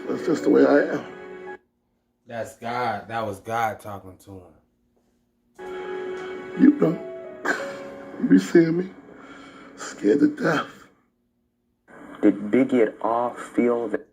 That's just the way I am. That's God. That was God talking to him. You know, you be seeing me, scared to death. Did Biggie at all feel that?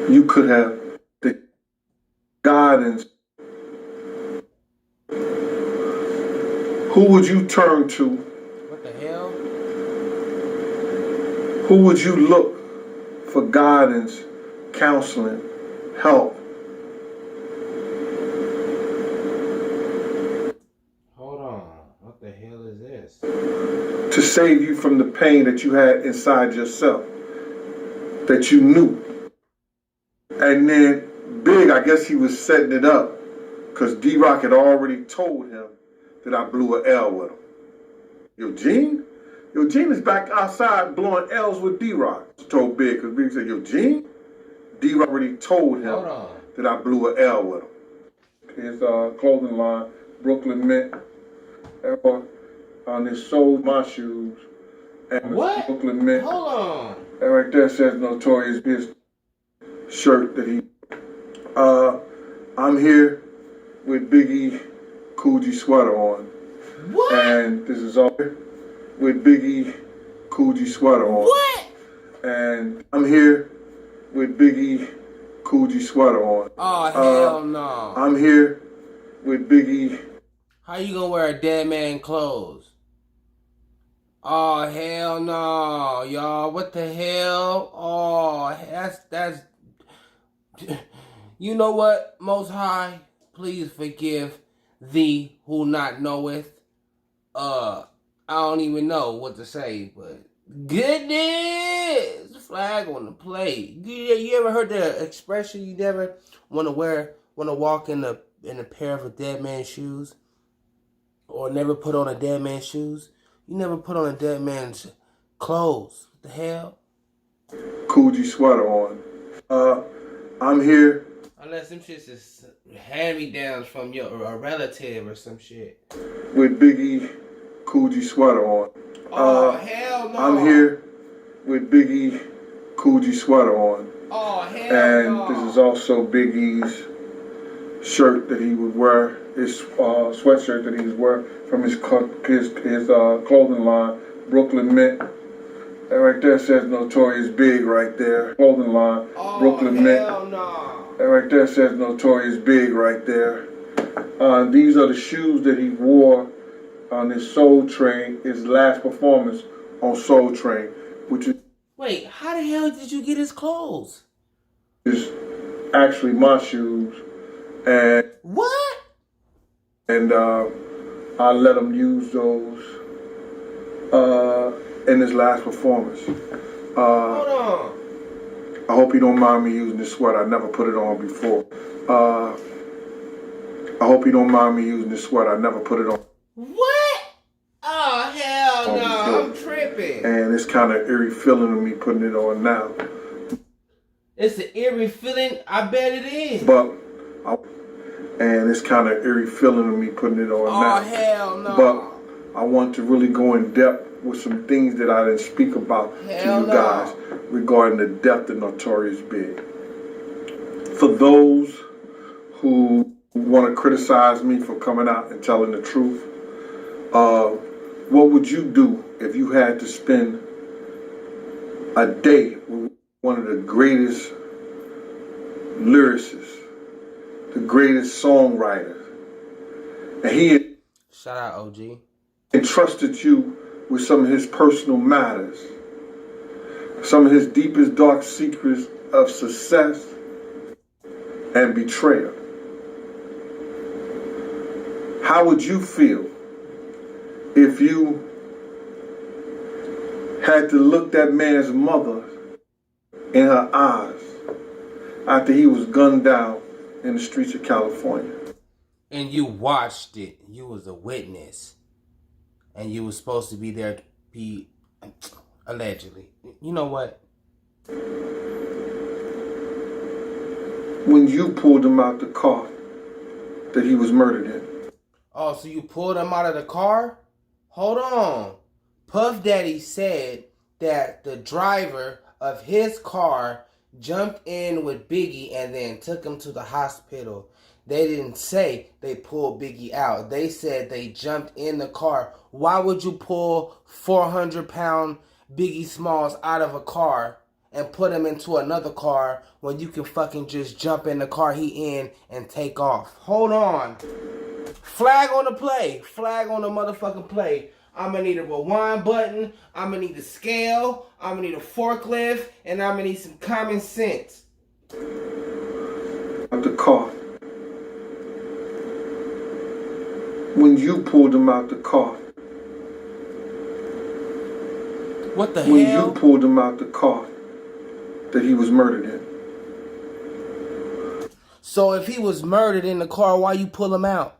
You could have the guidance. Who would you turn to? What the hell? Who would you look for guidance, counseling, help? Hold on. What the hell is this? To save you from the pain that you had inside yourself, that you knew. And then Big, I guess he was setting it up because D-Rock had already told him that I blew an L with him. Yo, Gene is back outside blowing L's with D-Rock. Told Big, because Big said, yo, Gene? D-Rock already told him that I blew an L with him. His clothing line, Brooklyn Mint, on his sold my shoes. And what? Brooklyn Mint. Hold on. And right there says Notorious, his shirt that he. I'm here with Biggie Coogee sweater on. What? And this is all with Biggie Coogee sweater on. What? And I'm here with Biggie Coogee sweater on. Oh, hell no. I'm here with Biggie. How you gonna wear a dead man clothes? Oh, hell no, y'all. What the hell? Oh, that's... You know what, Most High? Please forgive thee who not knoweth. I don't even know what to say, but goodness, flag on the plate. You ever heard the expression? You never want to walk in a pair of a dead man's shoes, or never put on a dead man's shoes. You never put on a dead man's clothes. What the hell? Coogee sweater on. I'm here. Unless them shits is hand-me-downs from a relative or some shit. With Biggie Coogee sweater on. Oh, hell no. I'm here with Biggie Coogee sweater on. Oh, hell and no. This is also Biggie's shirt that he would wear, his sweatshirt that he was wearing from his clothing line, Brooklyn Mint. And right there says Notorious Big right there. Clothing line, Brooklyn Mint. No. And right there says Notorious Big right there. These are the shoes that he wore on his Soul Train, his last performance on Soul Train, which is... Wait, how the hell did you get his clothes? Is actually my shoes. And... What? And I let him use those in his last performance. Hold on. I hope you don't mind me using this sweater. I never put it on before. I hope you don't mind me using this sweater. I never put it on. What? Oh, hell no. I'm tripping. And it's kind of eerie feeling of me putting it on now. It's an eerie feeling. I bet it is. And it's kind of eerie feeling of me putting it on now. Oh, hell no. But I want to really go in depth with some things that I didn't speak about to you guys regarding the death of Notorious Big. For those who want to criticize me for coming out and telling the truth, what would you do if you had to spend a day with one of the greatest lyricists, the greatest songwriter, and he shout out OG entrusted you with some of his personal matters, some of his deepest dark secrets of success and betrayal? How would you feel if you had to look that man's mother in her eyes after he was gunned down in the streets of California? And you watched it. You was a witness. And you was supposed to be there to be, allegedly. You know what? When you pulled him out the car that he was murdered in. Oh, so you pulled him out of the car? Hold on. Puff Daddy said that the driver of his car jumped in with Biggie and then took him to the hospital. They didn't say they pulled Biggie out. They said they jumped in the car. Why would you pull 400-pound Biggie Smalls out of a car and put him into another car when you can fucking just jump in the car he in and take off? Hold on. Flag on the play. Flag on the motherfucking play. I'm going to need a rewind button. I'm going to need a scale. I'm going to need a forklift. And I'm going to need some common sense. Out the car. When you pulled him out the car. What the When hell? you pulled him out the car that he was murdered in. So if he was murdered in the car, why you pull him out?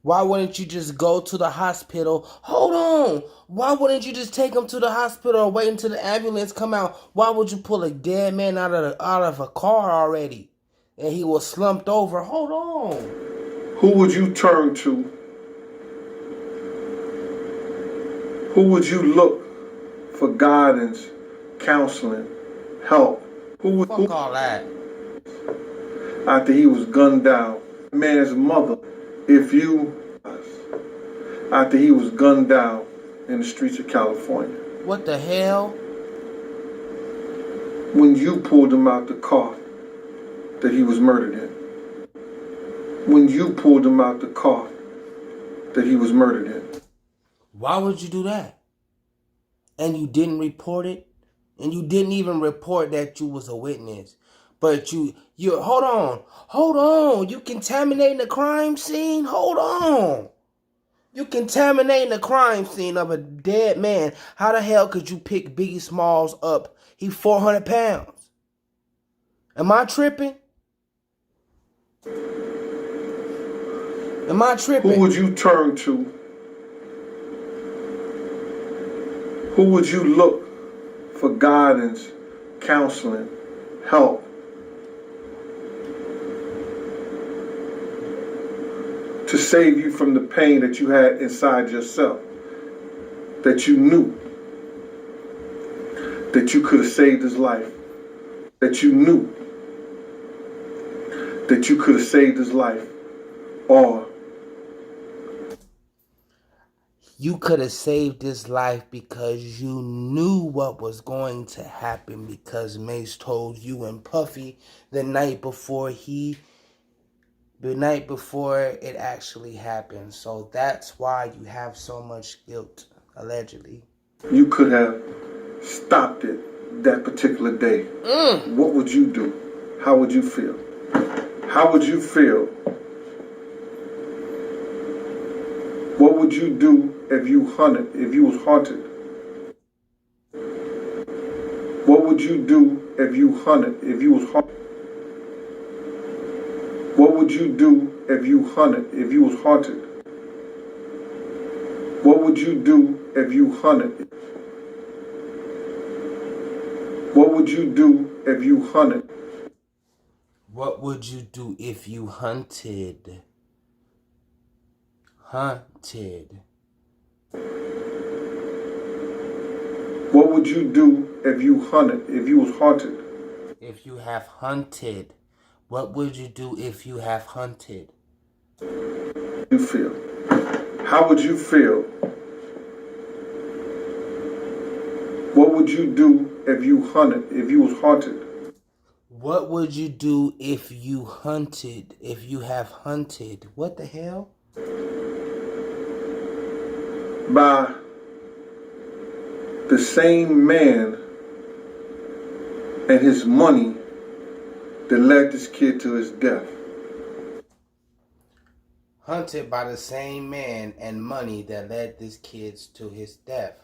Why wouldn't you just go to the hospital? Hold on. Why wouldn't you just take him to the hospital or wait until the ambulance come out? Why would you pull a dead man out of a car already? And he was slumped over. Hold on. Who would you turn to? Who would you look for guidance, counseling, help? Fuck all that. After he was gunned down, man's mother, after he was gunned down in the streets of California. What the hell? When you pulled him out the car that he was murdered in. When you pulled him out the car that he was murdered in. Why would you do that? And you didn't report it? And you didn't even report that you was a witness. But you hold on. You contaminating the crime scene? Hold on. You contaminating the crime scene of a dead man. How the hell could you pick Biggie Smalls up? He 400 pounds. Am I tripping? Am I tripping? Who would you turn to? Who would you look for guidance, counseling, help? To save you from the pain that you had inside yourself. That you knew that you could have saved his life. That you knew that you could have saved his life. Or you could have saved his life because you knew what was going to happen, because Mace told you and Puffy the night before it actually happened. So that's why you have so much guilt, allegedly. You could have stopped it that particular day. What would you do? How would you feel? How would you feel? What would you do if you was haunted? What would you do if you was haunted? What would you do if you was haunted? What would you do if you hunted? What would you do if you hunted? What would you do if you hunted? Hunted. What would you do if you hunted? If you was haunted? If you have hunted. What would you do if you have hunted? You feel? How would you feel? What would you do if you hunted? If you was haunted? What would you do if you hunted? If you have hunted? What the hell? By the same man and his money that led this kid to his death. Hunted by the same man and money that led this kid to his death.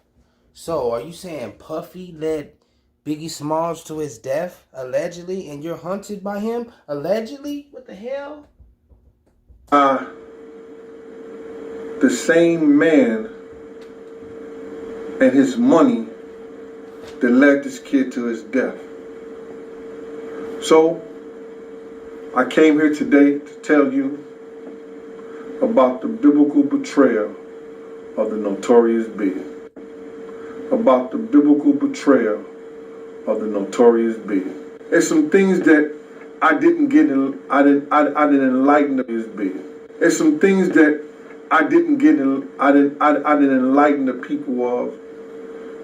So, are you saying Puffy led Biggie Smalls to his death, allegedly, and you're hunted by him, allegedly? What the hell? The same man and his money that led this kid to his death. So, I came here today to tell you about the biblical betrayal of the notorious Big. About the biblical betrayal of the notorious Big. There's some things that I didn't enlighten this Big. There's some things that I didn't enlighten the people of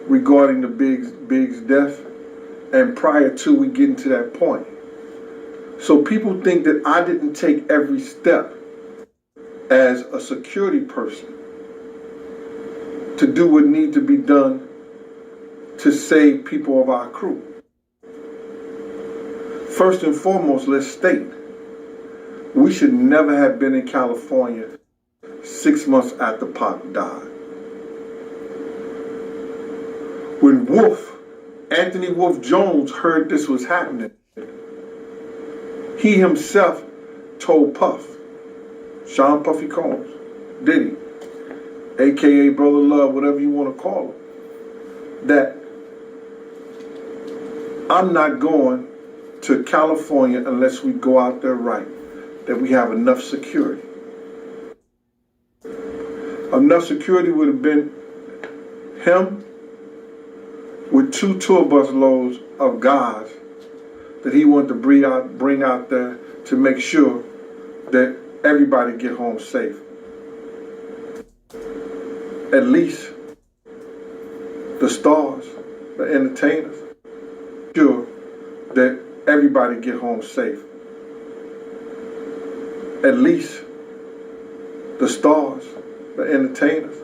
regarding the Big's death, and prior to we getting to that point. So people think that I didn't take every step as a security person to do what needs to be done to save people of our crew. First and foremost, let's state, we should never have been in California 6 months after Pop died. When Anthony Wolf Jones heard this was happening, he himself told Puff, Sean Puffy Combs, Diddy, aka Brother Love, whatever you want to call him, that I'm not going to California unless we go out there right, that we have enough security. Enough security would have been him with 2 tour bus loads of guys that he wanted to bring out there to make sure that everybody get home safe. At least the stars, the entertainers, sure that everybody get home safe. At least the stars, the entertainers.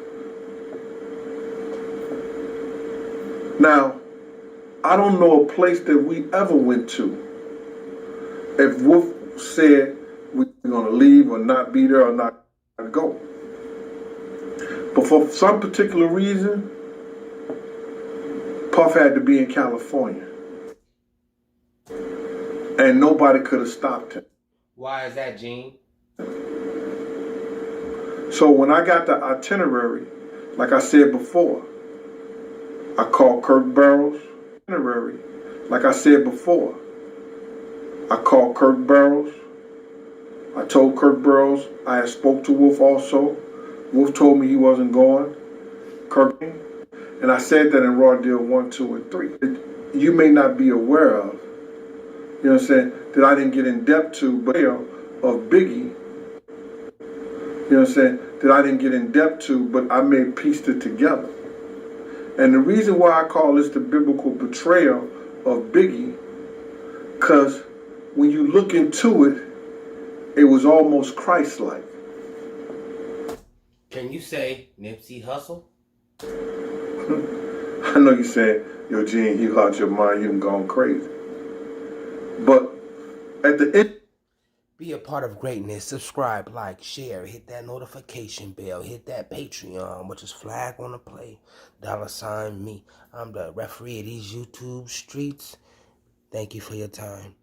Now, I don't know a place that we ever went to if Wolf said we're going to leave or not be there or not go. But for some particular reason, Puff had to be in California. And nobody could have stopped him. Why is that, Gene? So when I got the itinerary, like I said before, I called Kirk Barrows. Itinerary, like I said before, I called Kirk Barrows. I told Kirk Barrows I had spoke to Wolf also. Wolf told me he wasn't going. Kirk, and I said that in Raw Deal 1, 2, and 3. You may not be aware of, you know what I'm saying, that I didn't get in depth to, but of Biggie, you know what I'm saying, that I didn't get in depth to, but I may pieced it together. And the reason why I call this the biblical betrayal of Biggie, because when you look into it, it was almost Christ-like. Can you say Nipsey Hussle? I know you saying, yo, Gene, you out your mind, you done gone crazy. But at the end, Be a part of greatness. Subscribe, like, share, hit that notification bell, hit that Patreon, which is flag on the play, $me. I'm the referee of these YouTube streets. Thank you for your time.